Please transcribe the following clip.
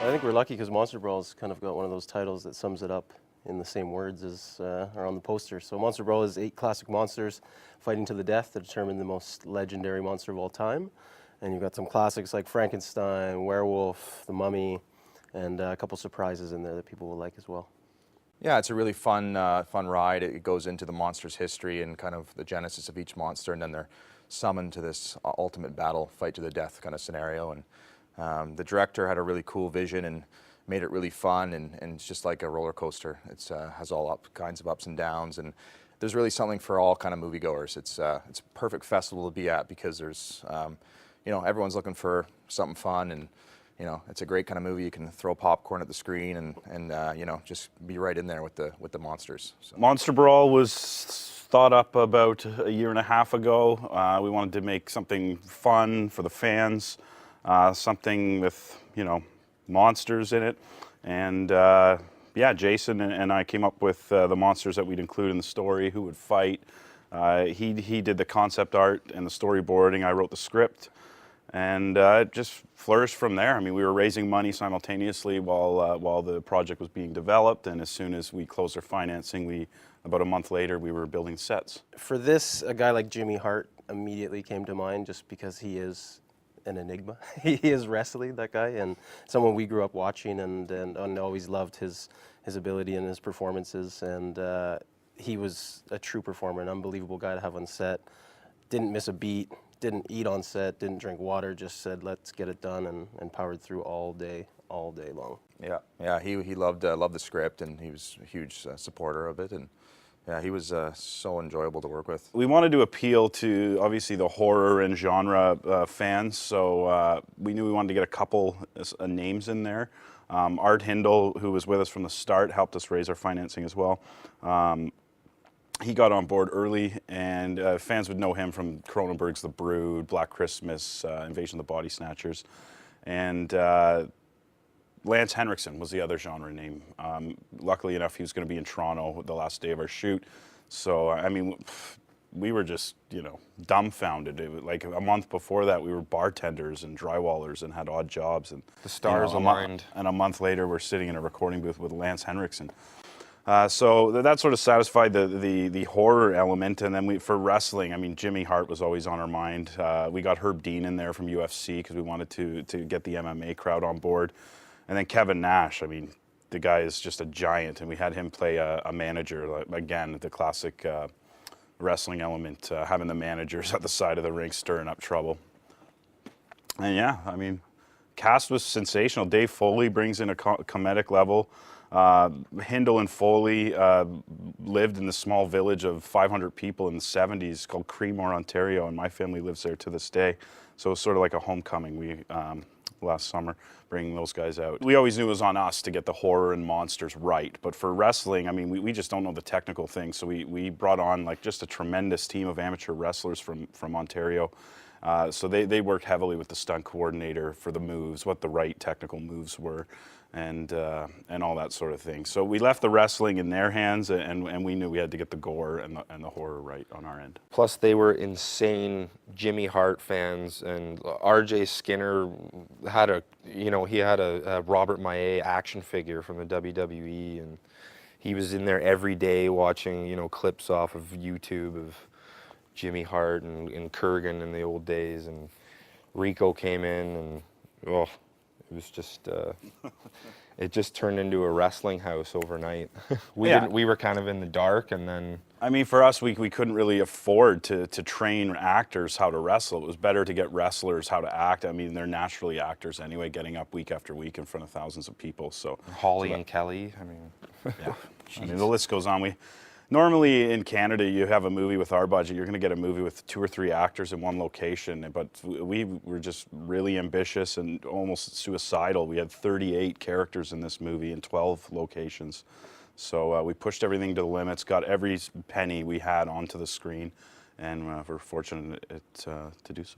I think we're lucky because Monster Brawl's kind of got one of those titles that sums it up in the same words as are on the poster. So Monster Brawl is 8 classic monsters fighting to the death to determine the most legendary monster of all time. And you've got some classics like Frankenstein, Werewolf, The Mummy, and a couple surprises in there that people will like as well. Yeah, it's a really fun ride. It goes into the monster's history and kind of the genesis of each monster, and then they're summoned to this ultimate battle, fight to the death kind of scenario. And the director had a really cool vision and made it really fun, and it's just like a roller coaster. It has all kinds of ups and downs, and there's really something for all kind of moviegoers. It's a perfect festival to be at because there's, you know, everyone's looking for something fun, and you know, it's a great kind of movie. You can throw popcorn at the screen and you know, just be right in there with the monsters. So. Monster Brawl was thought up about a year and a half ago. We wanted to make something fun for the fans, something with, you know, monsters in it. And yeah, Jason and I came up with the monsters that we'd include in the story, who would fight. He did the concept art and the storyboarding. I wrote the script. And it just flourished from there. I mean, we were raising money simultaneously while the project was being developed, and as soon as we closed our financing, about a month later, we were building sets. For this, a guy like Jimmy Hart immediately came to mind just because he is an enigma. He is wrestling, that guy, and someone we grew up watching and always loved his ability and his performances, and he was a true performer, an unbelievable guy to have on set. Didn't miss a beat. Didn't eat on set, didn't drink water, just said, let's get it done, and powered through all day long. Yeah, he loved the script, and he was a huge supporter of it, and yeah, he was so enjoyable to work with. We wanted to appeal to, obviously, the horror and genre fans, so we knew we wanted to get a couple names in there. Art Hindle, who was with us from the start, helped us raise our financing as well. He got on board early, and fans would know him from Cronenberg's The Brood, Black Christmas, Invasion of the Body Snatchers. And Lance Henriksen was the other genre name. Luckily enough, he was going to be in Toronto the last day of our shoot. So, I mean, we were just, you know, dumbfounded. It was like a month before that, we were bartenders and drywallers and had odd jobs. And the stars aligned. And a month later, we're sitting in a recording booth with Lance Henriksen. So that sort of satisfied the horror element, and then for wrestling, I mean, Jimmy Hart was always on our mind. We got Herb Dean in there from UFC because we wanted to get the MMA crowd on board, and then Kevin Nash. I mean, the guy is just a giant, and we had him play a manager, again, the classic wrestling element, having the managers at the side of the ring stirring up trouble. And yeah, I mean, cast was sensational. Dave Foley brings in a comedic level. Hindle and Foley lived in the small village of 500 people in the 70s called Creemore, Ontario, and my family lives there to this day. So it's sort of like a homecoming. We last summer bringing those guys out. We always knew it was on us to get the horror and monsters right, but for wrestling, I mean, we just don't know the technical things. So we brought on like just a tremendous team of amateur wrestlers from Ontario. So they worked heavily with the stunt coordinator for the moves, what the right technical moves were, and all that sort of thing. So we left the wrestling in their hands, and we knew we had to get the gore and the horror right on our end. Plus, they were insane Jimmy Hart fans, and R.J. Skinner had a Robert Maillet action figure from the WWE, and he was in there every day watching, you know, clips off of YouTube of Jimmy Hart and Kurgan in the old days, and Rico came in, and it was just it just turned into a wrestling house overnight. We were kind of in the dark, and then I mean, for us, we couldn't really afford to train actors how to wrestle. It was better to get wrestlers how to act. I mean, they're naturally actors anyway, getting up week after week in front of thousands of people. So Holly and Kelly, I mean, yeah, I mean, the list goes on. Normally in Canada, you have a movie with our budget, you're going to get a movie with 2 or 3 actors in one location, but we were just really ambitious and almost suicidal. We had 38 characters in this movie in 12 locations. So we pushed everything to the limits, got every penny we had onto the screen, and we're fortunate to do so.